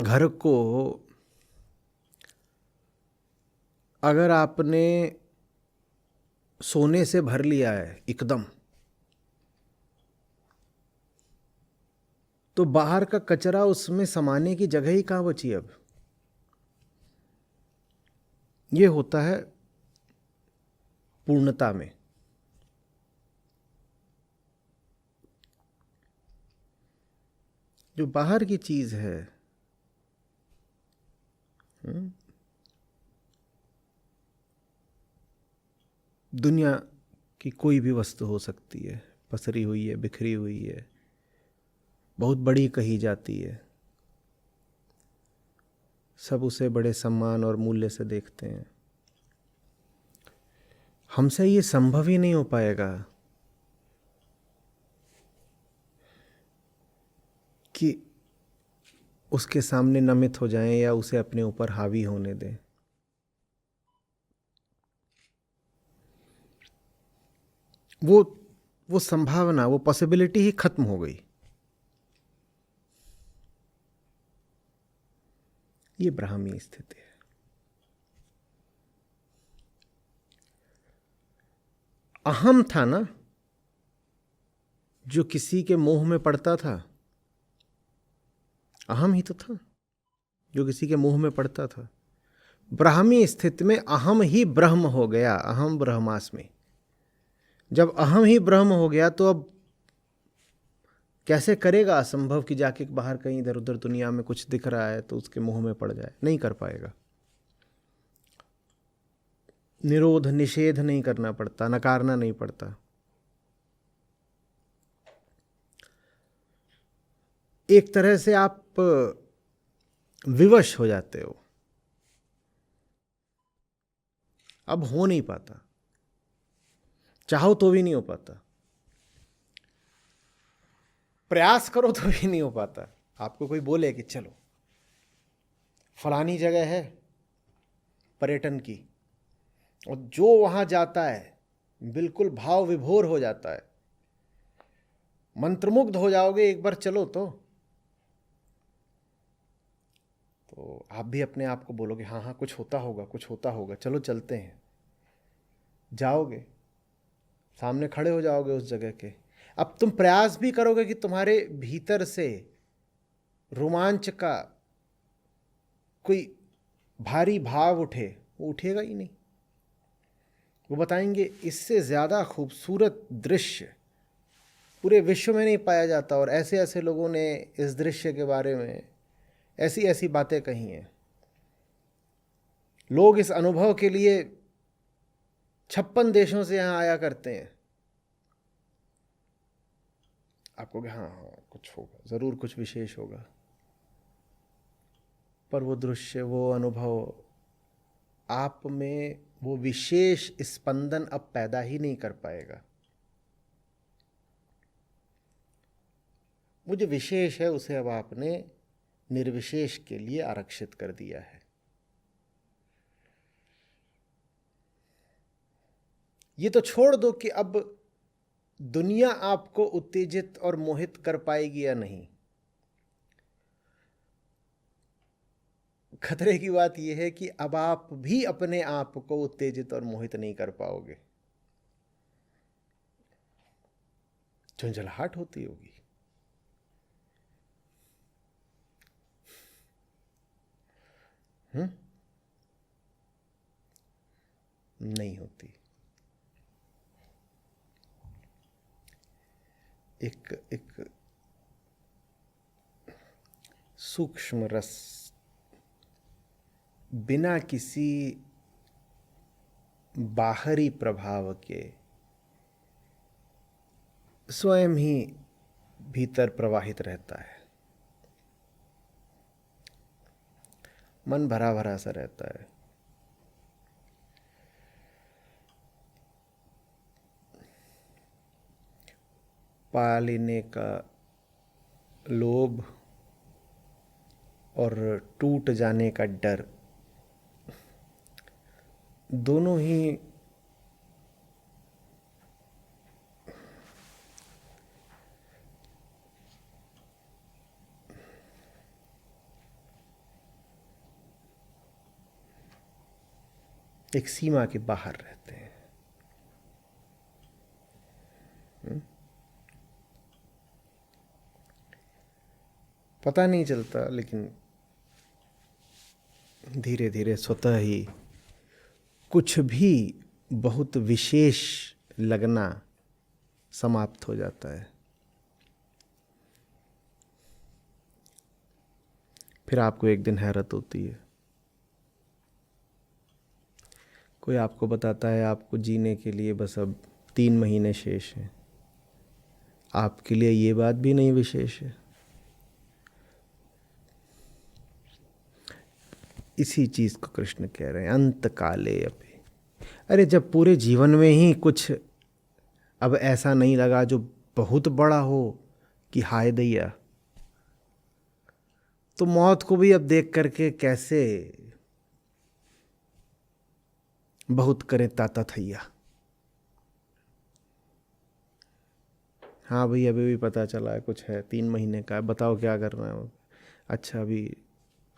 घर को अगर आपने सोने से भर लिया है एकदम, तो बाहर का कचरा उसमें समाने की जगह ही कहाँ बची। अब ये होता है पूर्णता में। जो बाहर की चीज है, दुनिया की कोई भी वस्तु हो सकती है, पसरी हुई है, बिखरी हुई है, बहुत बड़ी कही जाती है, सब उसे बड़े सम्मान और मूल्य से देखते हैं। हमसे ये संभव ही नहीं हो पाएगा कि उसके सामने नमित हो जाएं या उसे अपने ऊपर हावी होने दें। वो संभावना, वो पॉसिबिलिटी ही खत्म हो गई। ये ब्राह्मी स्थिति है। अहम था ना जो किसी के मोह में पड़ता था, अहम ही तो था जो किसी के मोह में पड़ता था। ब्राह्मी स्थिति में अहम ही ब्रह्म हो गया, अहम ब्रह्मास्मि। जब अहम ही ब्रह्म हो गया तो अब कैसे करेगा असंभव कि जाके बाहर कहीं इधर उधर दुनिया में कुछ दिख रहा है तो उसके मुंह में पड़ जाए? नहीं कर पाएगा। निरोध निषेध नहीं करना पड़ता, नकारना नहीं पड़ता। एक तरह से आप विवश हो जाते हो, अब हो नहीं पाता, चाहो तो भी नहीं हो पाता, प्रयास करो तो भी नहीं हो पाता। आपको कोई बोले कि चलो फलानी जगह है पर्यटन की, और जो वहां जाता है बिल्कुल भाव विभोर हो जाता है, मंत्रमुग्ध हो जाओगे, एक बार चलो तो आप भी अपने आप को बोलोगे हाँ हाँ कुछ होता होगा, कुछ होता होगा, चलो चलते हैं। जाओगे, सामने खड़े हो जाओगे उस जगह के। अब तुम प्रयास भी करोगे कि तुम्हारे भीतर से रोमांच का कोई भारी भाव उठे, वो उठेगा ही नहीं। वो बताएंगे इससे ज़्यादा खूबसूरत दृश्य पूरे विश्व में नहीं पाया जाता, और ऐसे ऐसे लोगों ने इस दृश्य के बारे में ऐसी ऐसी बातें कही हैं। लोग इस अनुभव के लिए 56 देशों से यहाँ आया करते हैं। आपको हाँ हाँ कुछ होगा, ज़रूर कुछ विशेष होगा, पर वो दृश्य, वो अनुभव आप में वो विशेष स्पंदन अब पैदा ही नहीं कर पाएगा। वो जो विशेष है उसे अब आपने निर्विशेष के लिए आरक्षित कर दिया है। ये तो छोड़ दो कि अब दुनिया आपको उत्तेजित और मोहित कर पाएगी या नहीं। खतरे की बात यह है कि अब आप भी अपने आप को उत्तेजित और मोहित नहीं कर पाओगे। झुंझलाहट होती होगी, नहीं होती। एक सूक्ष्म रस बिना किसी बाहरी प्रभाव के स्वयं ही भीतर प्रवाहित रहता है। मन भरा भरा सा रहता है। पा लेने का लोभ और टूट जाने का डर, दोनों ही एक सीमा के बाहर रहते हैं। पता नहीं चलता, लेकिन धीरे धीरे स्वतः ही कुछ भी बहुत विशेष लगना समाप्त हो जाता है। फिर आपको एक दिन हैरत होती है, कोई आपको बताता है आपको जीने के लिए बस अब 3 महीने शेष हैं। आपके लिए ये बात भी नहीं विशेष है। इसी चीज को कृष्ण कह रहे हैं, अंत काले अपि। अरे जब पूरे जीवन में ही कुछ अब ऐसा नहीं लगा जो बहुत बड़ा हो कि हाय दैया, तो मौत को भी अब देख करके कैसे बहुत करें ताता थैया। हाँ भाई अभी भी पता चला है कुछ है, 3 महीने का है, बताओ क्या करना है। अच्छा अभी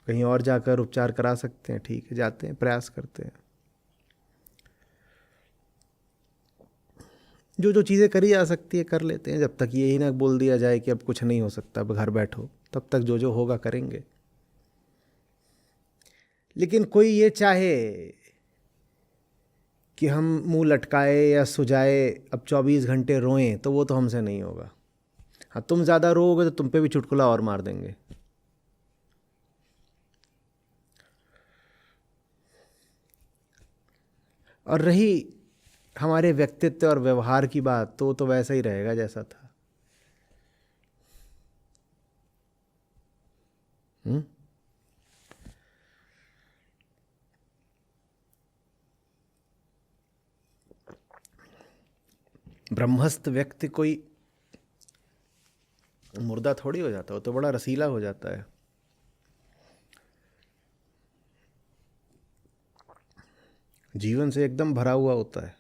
कहीं और जाकर उपचार करा सकते हैं, ठीक है, जाते हैं, प्रयास करते हैं। जो जो चीज़ें करी जा सकती है कर लेते हैं, जब तक ये ही ना बोल दिया जाए कि अब कुछ नहीं हो सकता, अब घर बैठो, तब तक जो जो होगा करेंगे। लेकिन कोई ये चाहे कि हम मुंह लटकाए या सुजाए अब 24 घंटे रोएं, तो वो तो हमसे नहीं होगा। हाँ, तुम ज़्यादा रोओगे तो तुम पे भी चुटकुला और मार देंगे। और रही हमारे व्यक्तित्व और व्यवहार की बात, तो वैसा ही रहेगा जैसा था। ब्रह्मस्थ व्यक्ति कोई मुर्दा थोड़ी हो जाता, वो तो बड़ा रसीला हो जाता है। जीवन से एकदम भरा हुआ होता है,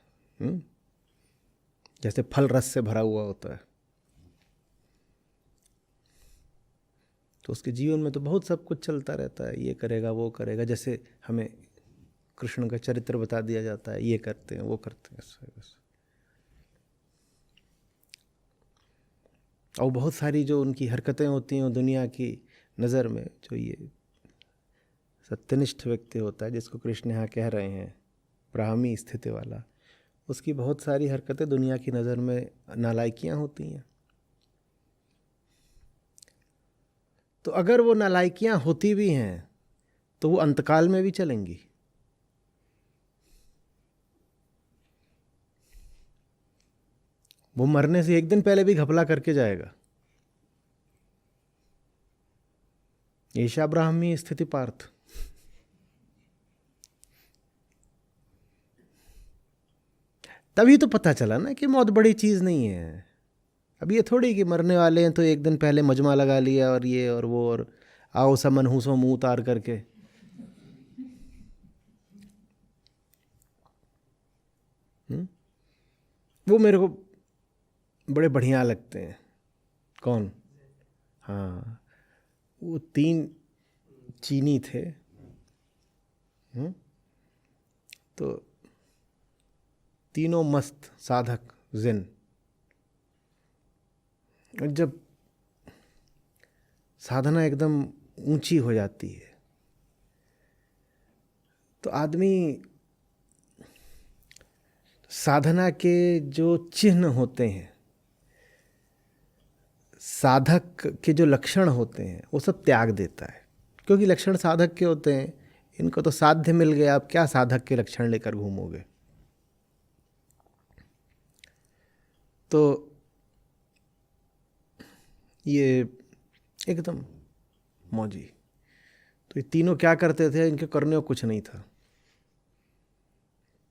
जैसे फल रस से भरा हुआ होता है। तो उसके जीवन में तो बहुत सब कुछ चलता रहता है, ये करेगा वो करेगा, जैसे हमें कृष्ण का चरित्र बता दिया जाता है, ये करते हैं वो करते हैं बस। और बहुत सारी जो उनकी हरकतें होती हैं दुनिया की नज़र में, जो ये सत्यनिष्ठ व्यक्ति होता है जिसको कृष्ण यहाँ कह रहे हैं ब्राह्मी स्थिति वाला, उसकी बहुत सारी हरकतें दुनिया की नज़र में नालायकियाँ होती हैं। तो अगर वो नालायकियाँ होती भी हैं तो वो अंतकाल में भी चलेंगी। वो मरने से एक दिन पहले भी घपला करके जाएगा। ईशा ब्राह्मी स्थिति पार्थ। तभी तो पता चला ना कि मौत बड़ी चीज़ नहीं है। अब ये थोड़ी कि मरने वाले हैं तो एक दिन पहले मजमा लगा लिया और ये और वो, और आओ सा मनहूसों मुंह उतार करके। वो मेरे को बड़े बढ़िया लगते हैं। कौन? हाँ, वो 3 चीनी थे। तो तीनों मस्त साधक जिन, जब साधना एकदम ऊंची हो जाती है तो आदमी साधना के जो चिन्ह होते हैं, साधक के जो लक्षण होते हैं, वो सब त्याग देता है। क्योंकि लक्षण साधक के होते हैं, इनको तो साध्य मिल गया, अब क्या साधक के लक्षण लेकर घूमोगे। तो ये एकदम मौजी। तो ये तीनों क्या करते थे, इनके करने को कुछ नहीं था,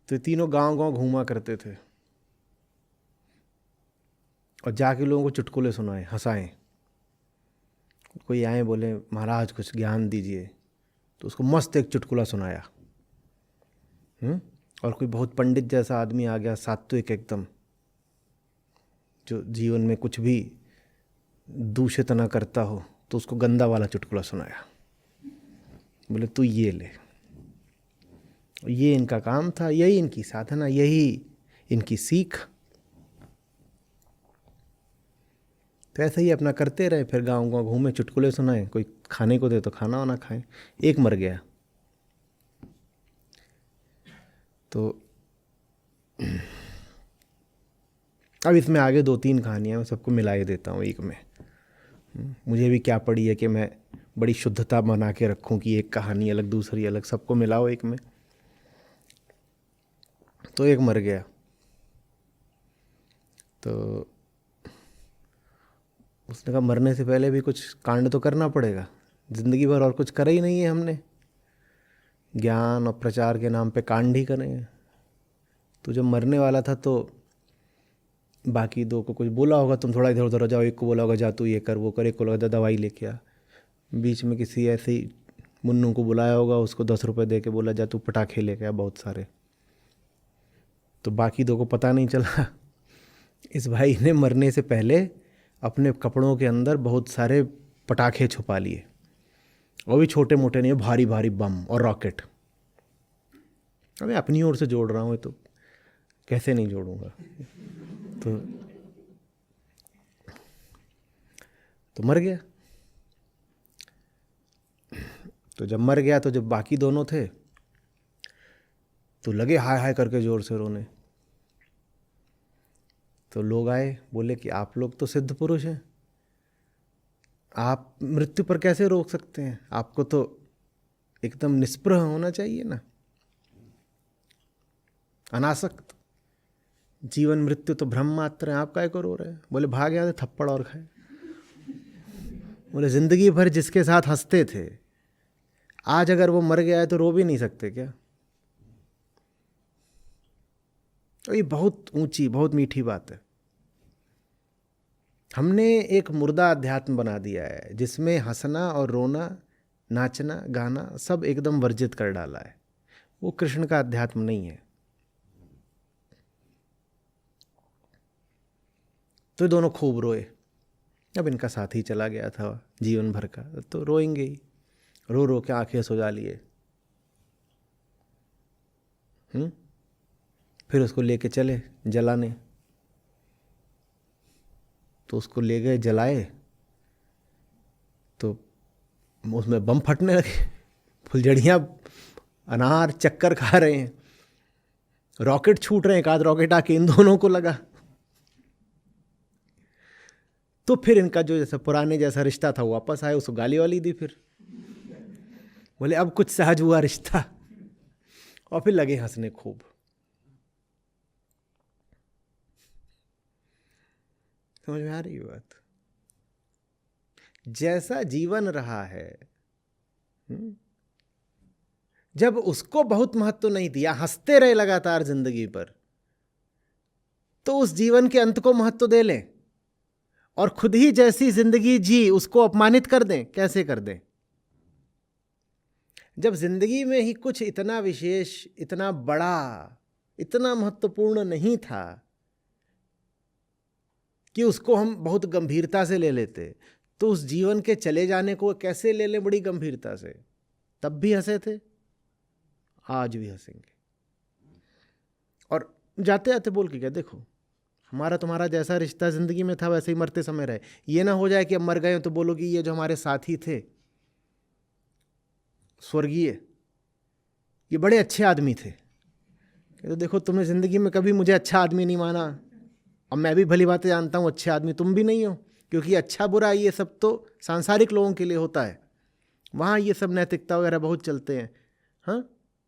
तो ये तीनों गांव गांव घूमा करते थे और जाके लोगों को चुटकुले सुनाए, हंसाएं। कोई आए बोले महाराज कुछ ज्ञान दीजिए, तो उसको मस्त एक चुटकुला सुनाया। और कोई बहुत पंडित जैसा आदमी आ गया, सात्विक एकदम, जो जीवन में कुछ भी दूषित ना करता हो, तो उसको गंदा वाला चुटकुला सुनाया। बोले तू ये ले। ये इनका काम था, यही इनकी साधना, यही इनकी सीख। तो ऐसे ही अपना करते रहे, फिर गांव गांव घूमे, चुटकुले सुनाए, कोई खाने को दे तो खाना वाना खाए। एक मर गया। तो अब इसमें आगे 2-3 कहानियाँ मैं सबको मिला ही देता हूँ एक में। मुझे भी क्या पड़ी है कि मैं बड़ी शुद्धता बना के रखूँ कि एक कहानी अलग दूसरी अलग, सबको मिलाओ एक में। तो एक मर गया, तो उसने कहा मरने से पहले भी कुछ कांड तो करना पड़ेगा, ज़िंदगी भर और कुछ करा ही नहीं है हमने, ज्ञान और प्रचार के नाम पे कांड ही करेंगे। तो जब मरने वाला था तो बाकी 2 को कुछ बोला होगा, तुम थोड़ा इधर उधर हो जाओ, एक को बोला होगा जा तू ये कर वो कर, एक को लगा दवाई लेके आ। बीच में किसी ऐसे ही मुन्नू को बुलाया होगा, उसको 10 रुपये दे के बोला जा तू पटाखे लेके आ बहुत सारे। तो बाकी 2 को पता नहीं चला। इस भाई ने मरने से पहले अपने कपड़ों के अंदर बहुत सारे पटाखे छुपा लिए, वो भी छोटे मोटे नहीं, भारी भारी बम और रॉकेट। मैं अपनी ओर से जोड़ रहा हूँ, तो कैसे नहीं जोड़ूंगा। तो मर गया। तो जब मर गया तो जब बाकी दोनों थे तो लगे हाय हाय करके जोर से रोने। तो लोग आए, बोले कि आप लोग तो सिद्ध पुरुष हैं, आप मृत्यु पर कैसे रोक सकते हैं, आपको तो एकदम निस्पृह होना चाहिए ना, अनासक्त। जीवन मृत्यु तो भ्रम मात्र है, आप काय को रो रहे हैं। बोले भाग यहाँ से, थप्पड़ और खाए। बोले जिंदगी भर जिसके साथ हंसते थे, आज अगर वो मर गया है तो रो भी नहीं सकते क्या? तो ये बहुत ऊंची, बहुत मीठी बात है। हमने एक मुर्दा अध्यात्म बना दिया है जिसमें हंसना और रोना, नाचना गाना सब एकदम वर्जित कर डाला है। वो कृष्ण का अध्यात्म नहीं है। तो दोनों खूब रोए। अब इनका साथी चला गया था जीवन भर का, तो रोएंगे ही। रो रो के आंखें सुजा लिए। फिर उसको लेके चले जलाने। तो उसको ले गए जलाए, तो उसमें बम फटने लगे, फुलझड़ियाँ, अनार चक्कर खा रहे हैं, रॉकेट छूट रहे हैं, एक आध रॉकेट आके इन दोनों को लगा। तो फिर इनका जो जैसा पुराने जैसा रिश्ता था वो वापस आया, उसको गाली वाली दी। फिर बोले अब कुछ सहज हुआ रिश्ता, और फिर लगे हंसने खूब। समझ में आ रही है बात? जैसा जीवन रहा है, जब उसको बहुत महत्व नहीं दिया, हंसते रहे लगातार जिंदगी पर, तो उस जीवन के अंत को महत्व दे लें और खुद ही जैसी जिंदगी जी उसको अपमानित कर दें। कैसे कर दें? जब जिंदगी में ही कुछ इतना विशेष, इतना बड़ा, इतना महत्वपूर्ण नहीं था कि उसको हम बहुत गंभीरता से ले लेते, तो उस जीवन के चले जाने को कैसे ले लें बड़ी गंभीरता से? तब भी हंसे थे, आज भी हंसेंगे। और जाते जाते बोल के क्या, देखो हमारा तुम्हारा जैसा रिश्ता जिंदगी में था वैसे ही मरते समय रहे। ये ना हो जाए कि अब मर गए तो बोलोगी ये जो हमारे साथी थे स्वर्गीय, ये बड़े अच्छे आदमी थे। तो देखो तुमने जिंदगी में कभी मुझे अच्छा आदमी नहीं माना, और मैं भी भली बातें जानता हूँ अच्छे आदमी तुम भी नहीं हो, क्योंकि अच्छा बुरा ये सब तो सांसारिक लोगों के लिए होता है। वहाँ ये सब नैतिकता वगैरह बहुत चलते हैं, हाँ,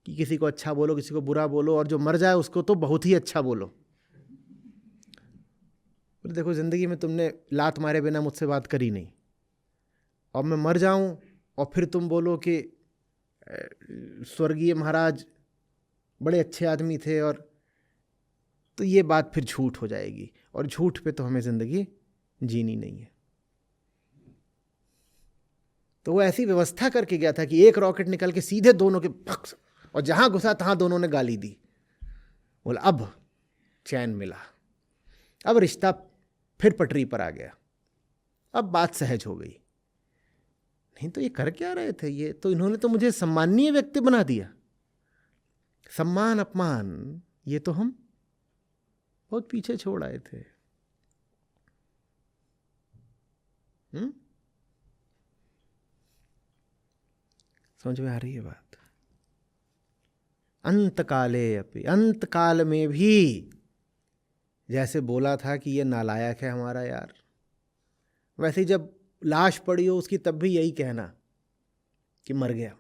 कि किसी को अच्छा बोलो, किसी को बुरा बोलो, और जो मर जाए उसको तो बहुत ही अच्छा बोलो। बोले देखो ज़िंदगी में तुमने लात मारे बिना मुझसे बात करी नहीं, और मैं मर जाऊं और फिर तुम बोलो कि स्वर्गीय महाराज बड़े अच्छे आदमी थे, और तो ये बात फिर झूठ हो जाएगी, और झूठ पे तो हमें ज़िंदगी जीनी नहीं है। तो वो ऐसी व्यवस्था करके गया था कि एक रॉकेट निकल के सीधे दोनों के पक्ष, और जहां घुसा तहां दोनों ने गाली दी। बोला अब चैन मिला, अब रिश्ता फिर पटरी पर आ गया, अब बात सहज हो गई। नहीं तो ये कर क्या रहे थे? ये तो इन्होंने तो मुझे सम्माननीय व्यक्ति बना दिया। सम्मान अपमान ये तो हम बहुत पीछे छोड़ आए थे। समझ में आ रही है बात? अंत काले अपि, अंत काल में भी जैसे बोला था कि ये नालायक है हमारा यार, वैसे ही जब लाश पड़ी हो उसकी तब भी यही कहना कि मर गया।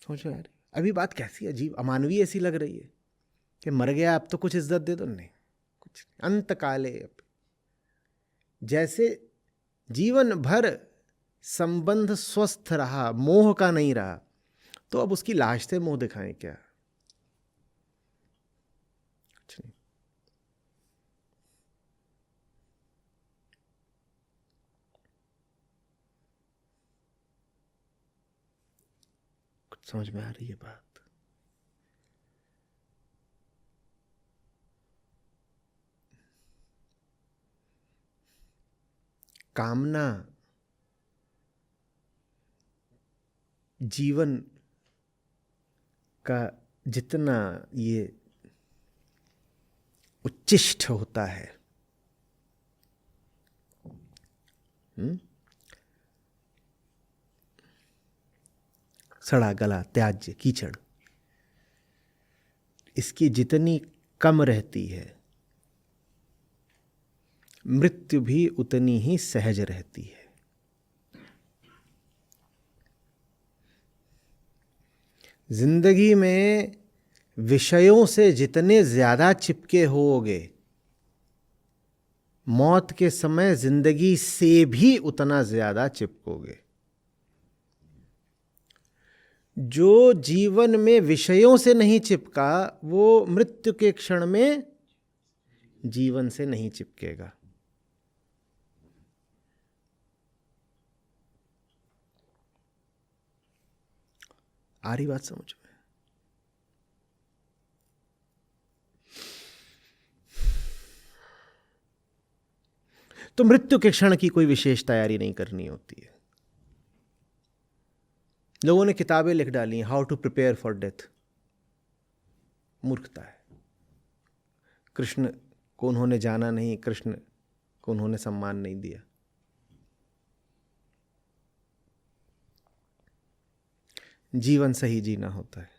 समझ में आ रही? अभी बात कैसी अजीब अमानवीय ऐसी लग रही है कि मर गया अब तो कुछ इज्जत दे दो। नहीं, कुछ अंत काले अपि, जैसे जीवन भर संबंध स्वस्थ रहा, मोह का नहीं रहा, तो अब उसकी लाश से मोह दिखाएं क्या? कुछ नहीं। कुछ समझ में आ रही है बात? कामना जीवन का जितना ये उच्चिष्ट होता है, सड़ा गला, त्याज्य, कीचड़, इसकी जितनी कम रहती है, मृत्यु भी उतनी ही सहज रहती है। जिंदगी में विषयों से जितने ज्यादा चिपके होगे, मौत के समय जिंदगी से भी उतना ज्यादा चिपकोगे। जो जीवन में विषयों से नहीं चिपका, वो मृत्यु के क्षण में जीवन से नहीं चिपकेगा। आ रही बात समझ में? तो मृत्यु के क्षण की कोई विशेष तैयारी नहीं करनी होती है। लोगों ने किताबें लिख डाली, how to prepare for death. मूर्खता है। कृष्ण को उन्होंने जाना नहीं, कृष्ण को उन्होंने सम्मान नहीं दिया। जीवन सही जीना होता है।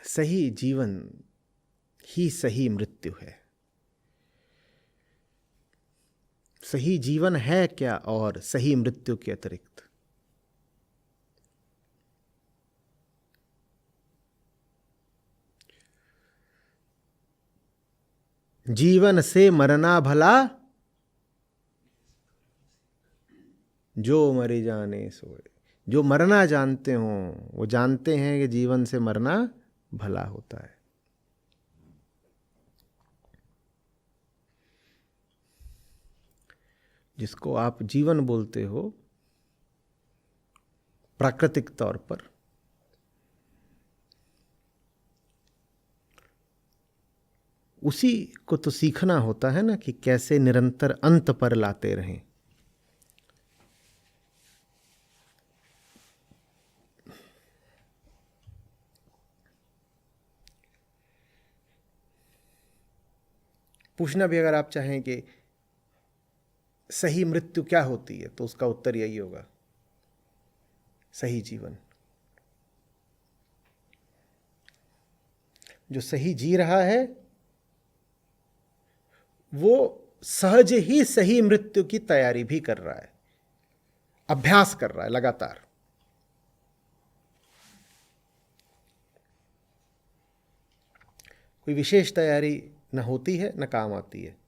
सही जीवन ही सही मृत्यु है। सही जीवन है क्या और सही मृत्यु के अतिरिक्त? जीवन से मरना भला, जो मरे जाने सोए। जो मरना जानते हो वो जानते हैं कि जीवन से मरना भला होता है। जिसको आप जीवन बोलते हो प्राकृतिक तौर पर, उसी को तो सीखना होता है ना कि कैसे निरंतर अंत पर लाते रहें। पूछना भी अगर आप चाहें कि सही मृत्यु क्या होती है, तो उसका उत्तर यही होगा, सही जीवन। जो सही जी रहा है वो सहज ही सही मृत्यु की तैयारी भी कर रहा है, अभ्यास कर रहा है लगातार। कोई विशेष तैयारी न होती है न काम आती है।